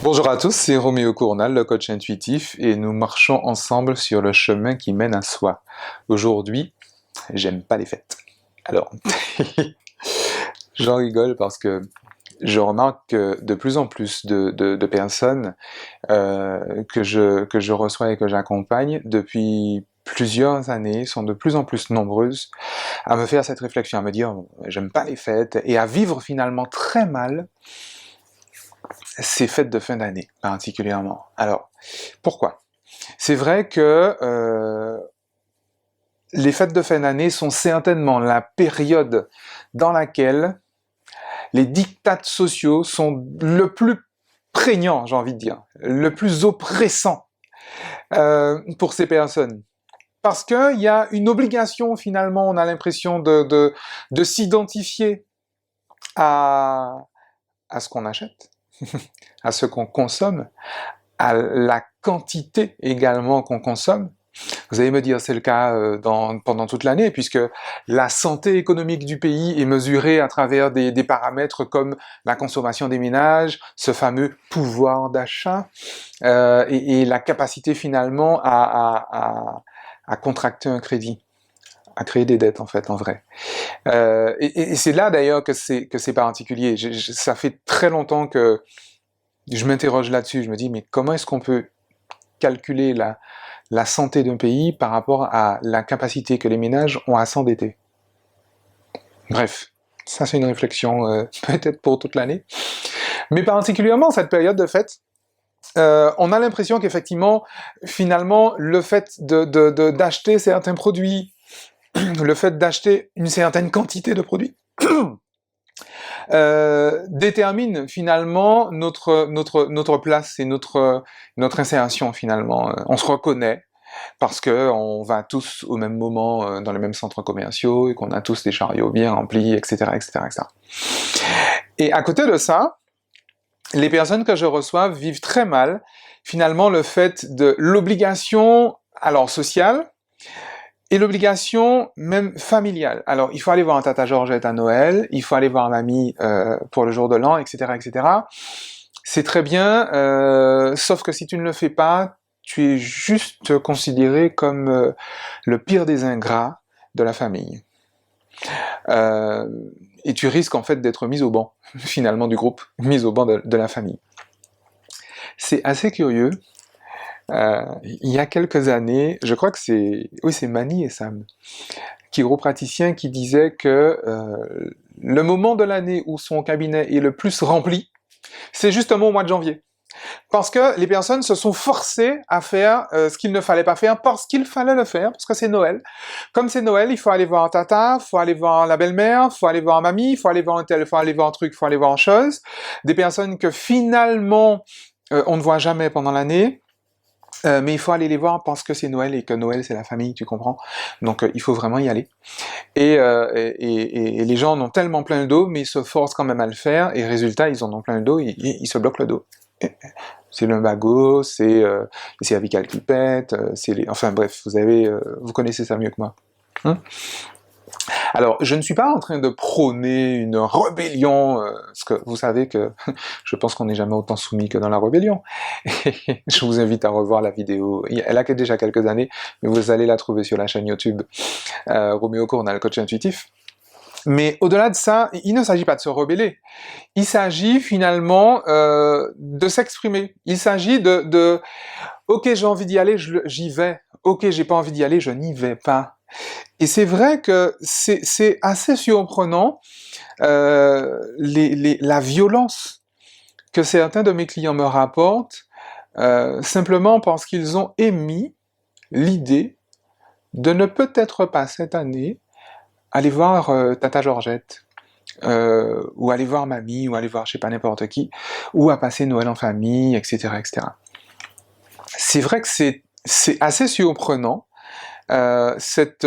Bonjour à tous, c'est Roméo Cournal, le coach intuitif, et nous marchons ensemble sur le chemin qui mène à soi. Aujourd'hui, j'aime pas les fêtes. Alors, j'en rigole parce que je remarque que de plus en plus de personnes que je reçois et que j'accompagne depuis plusieurs années sont de plus en plus nombreuses à me faire cette réflexion, à me dire j'aime pas les fêtes et à vivre finalement très mal ces fêtes de fin d'année particulièrement. Alors, pourquoi? C'est vrai que les fêtes de fin d'année sont certainement la période dans laquelle les diktats sociaux sont le plus prégnants, j'ai envie de dire, le plus oppressant pour ces personnes. Parce qu'il y a une obligation, finalement, on a l'impression de s'identifier à, à ce qu'on achète, à ce qu'on consomme, à la quantité également qu'on consomme. Vous allez me dire, c'est le cas pendant toute l'année, puisque la santé économique du pays est mesurée à travers des paramètres comme la consommation des ménages, ce fameux pouvoir d'achat, et la capacité finalement à contracter un crédit, à créer des dettes en fait, en vrai. Et c'est là d'ailleurs que c'est particulier. Ça fait très longtemps que je m'interroge là-dessus. Je me dis, mais comment est-ce qu'on peut calculer la santé d'un pays par rapport à la capacité que les ménages ont à s'endetter? Bref, ça c'est une réflexion peut-être pour toute l'année. Mais particulièrement cette période de fête, on a l'impression qu'effectivement, finalement, le fait d'acheter certains produits, le fait d'acheter une certaine quantité de produits, détermine finalement notre place et notre insertion finalement. On se reconnaît parce que on va tous au même moment dans les mêmes centres commerciaux et qu'on a tous des chariots bien remplis, etc., etc., etc. Et à côté de ça, les personnes que je reçois vivent très mal finalement le fait de l'obligation, alors sociale, et l'obligation même familiale. Alors, il faut aller voir un tata Georgette à Noël, il faut aller voir mamie pour le jour de l'an, etc., etc. C'est très bien, sauf que si tu ne le fais pas, tu es juste considéré comme le pire des ingrats de la famille. Euh, et tu risques en fait d'être mis au banc, finalement, du groupe, mis au banc de la famille. C'est assez curieux. Il y a quelques années, je crois que c'est Mani et Sam, chiropraticiens qui disaient que le moment de l'année où son cabinet est le plus rempli, c'est justement au mois de janvier. Parce que les personnes se sont forcées à faire ce qu'il ne fallait pas faire parce qu'il fallait le faire, parce que c'est Noël. Comme c'est Noël, il faut aller voir un tata, il faut aller voir la belle-mère, il faut aller voir mamie, il faut aller voir un tel, il faut aller voir un truc, il faut aller voir une chose. Des personnes que finalement on ne voit jamais pendant l'année, mais il faut aller les voir parce que c'est Noël et que Noël c'est la famille, tu comprends? Donc il faut vraiment y aller. Et les gens en ont tellement plein le dos, mais ils se forcent quand même à le faire, et résultat, ils en ont plein le dos, et ils se bloquent le dos. C'est le lumbago, c'est les cervicales qui pètent, enfin bref, vous connaissez ça mieux que moi. Hein? Alors, je ne suis pas en train de prôner une rébellion, parce que vous savez que je pense qu'on n'est jamais autant soumis que dans la rébellion. Et je vous invite à revoir la vidéo, elle a déjà quelques années, mais vous allez la trouver sur la chaîne YouTube Roméo Cournal, coach intuitif. Mais au-delà de ça, il ne s'agit pas de se rebeller. Il s'agit finalement de s'exprimer. Il s'agit ok, j'ai envie d'y aller, j'y vais. Ok, j'ai pas envie d'y aller, je n'y vais pas. Et c'est vrai que c'est assez surprenant la violence que certains de mes clients me rapportent simplement parce qu'ils ont émis l'idée de ne peut-être pas cette année aller voir Tata Georgette, ou aller voir mamie, ou aller voir je sais pas n'importe qui, ou à passer Noël en famille, etc., etc. C'est vrai que c'est assez surprenant, cette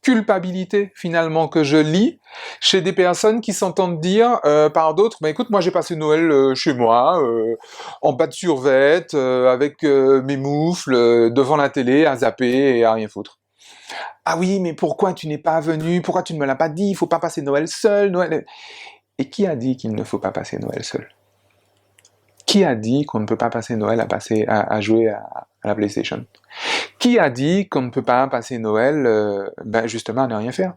culpabilité finalement que je lis chez des personnes qui s'entendent dire par d'autres, bah écoute, moi j'ai passé Noël chez moi, en bas de survêt, avec mes moufles, devant la télé, à zapper et à rien foutre. Ah oui, mais pourquoi tu n'es pas venu? Pourquoi tu ne me l'as pas dit? Il faut pas passer Noël seul, Noël... Et qui a dit qu'il ne faut pas passer Noël seul? qui a dit qu'on ne peut pas passer Noël à jouer à la PlayStation? Qui a dit qu'on ne peut pas passer Noël, justement, à ne rien faire?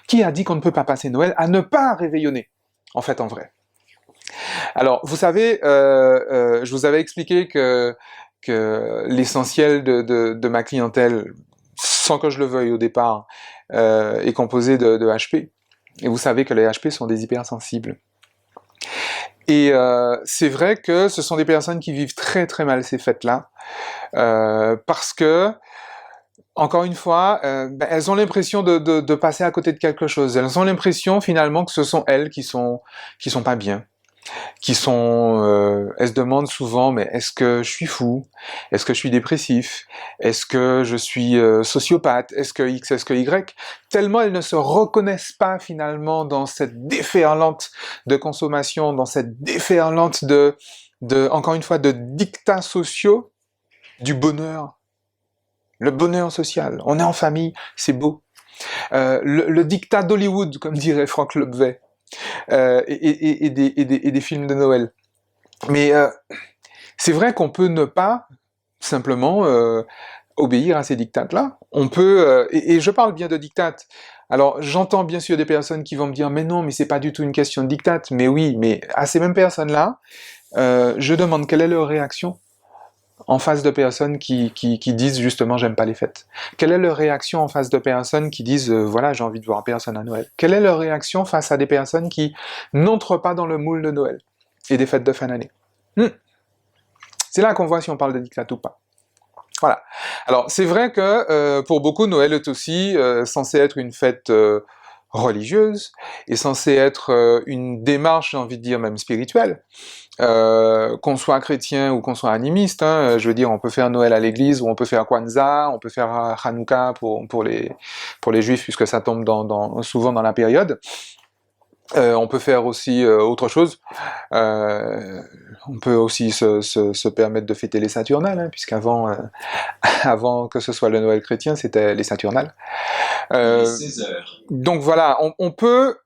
Qui a dit qu'on ne peut pas passer Noël à ne pas réveillonner? En fait, en vrai. Alors, vous savez, je vous avais expliqué que l'essentiel de ma clientèle, sans que je le veuille au départ, est composé de HP. Et vous savez que les HP sont des hypersensibles. Et c'est vrai que ce sont des personnes qui vivent très très mal ces fêtes-là, parce que, encore une fois, elles ont l'impression de passer à côté de quelque chose. Elles ont l'impression finalement que ce sont elles qui sont pas bien. Elles se demandent souvent, mais est-ce que je suis fou? Est-ce que je suis dépressif? Est-ce que je suis sociopathe? Est-ce que X? Est-ce que Y? Tellement elles ne se reconnaissent pas finalement dans cette déferlante de consommation, dans cette déferlante encore une fois, de dictats sociaux du bonheur. Le bonheur social. On est en famille, c'est beau. Le dictat d'Hollywood, comme dirait Franck Lebvet. Et des films de Noël. Mais c'est vrai qu'on peut ne pas simplement obéir à ces dictates-là. On peut, et je parle bien de dictates. Alors j'entends bien sûr des personnes qui vont me dire mais non, mais c'est pas du tout une question de dictates. Mais oui, mais à ces mêmes personnes-là, je demande quelle est leur réaction en face de personnes qui disent justement j'aime pas les fêtes. Quelle est leur réaction en face de personnes qui disent voilà j'ai envie de voir personne à Noël. Quelle est leur réaction face à des personnes qui n'entrent pas dans le moule de Noël et des fêtes de fin d'année? C'est là qu'on voit si on parle de diktat ou pas. Voilà. Alors c'est vrai que pour beaucoup Noël est aussi censé être une fête religieuse, est censé être une démarche, j'ai envie de dire même spirituelle. Qu'on soit chrétien ou qu'on soit animiste, hein, je veux dire, on peut faire Noël à l'église, ou on peut faire Kwanzaa, on peut faire Hanouka pour les juifs, puisque ça tombe souvent dans la période. On peut faire aussi autre chose. On peut aussi se permettre de fêter les Saturnales, hein, puisqu'avant avant que ce soit le Noël chrétien, c'était les Saturnales. Il est 16 heures. Donc voilà, on peut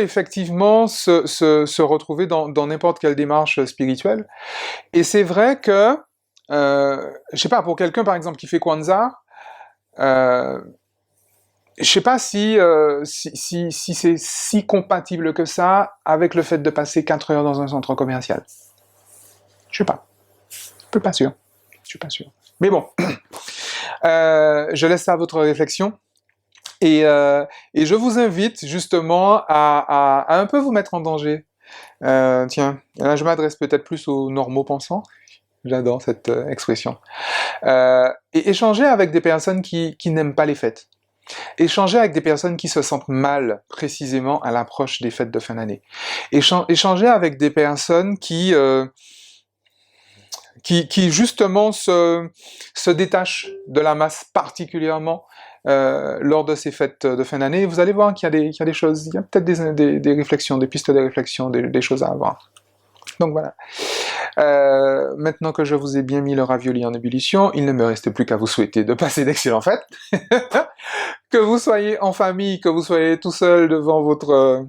effectivement se retrouver dans n'importe quelle démarche spirituelle. Et c'est vrai que, je sais pas, pour quelqu'un par exemple qui fait Kwanzaa, je sais pas si c'est si compatible que ça avec le fait de passer 4 heures dans un centre commercial. Je sais pas. Je suis pas sûr. Je suis pas sûr. Mais bon, je laisse ça à votre réflexion. Et je vous invite justement à un peu vous mettre en danger. Tiens, là je m'adresse peut-être plus aux normaux pensants. J'adore cette expression. Et échanger avec des personnes qui n'aiment pas les fêtes. Échanger avec des personnes qui se sentent mal, précisément, à l'approche des fêtes de fin d'année. Échanger avec des personnes qui justement se détachent de la masse particulièrement lors de ces fêtes de fin d'année. Vous allez voir qu'il y a des choses, il y a peut-être des réflexions, des pistes de réflexion, des choses à avoir. Donc voilà. Maintenant que je vous ai bien mis le ravioli en ébullition, il ne me reste plus qu'à vous souhaiter de passer d'excellentes fêtes. Que vous soyez en famille, que vous soyez tout seul devant votre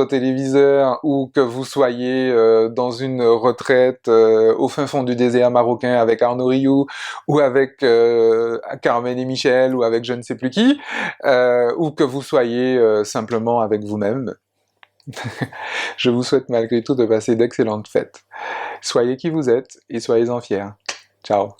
téléviseur, ou que vous soyez dans une retraite au fin fond du désert marocain avec Arnaud Rioux, ou avec Carmen et Michel, ou avec je ne sais plus qui, ou que vous soyez simplement avec vous-même. Je vous souhaite malgré tout de passer d'excellentes fêtes. Soyez qui vous êtes et soyez-en fiers. Ciao.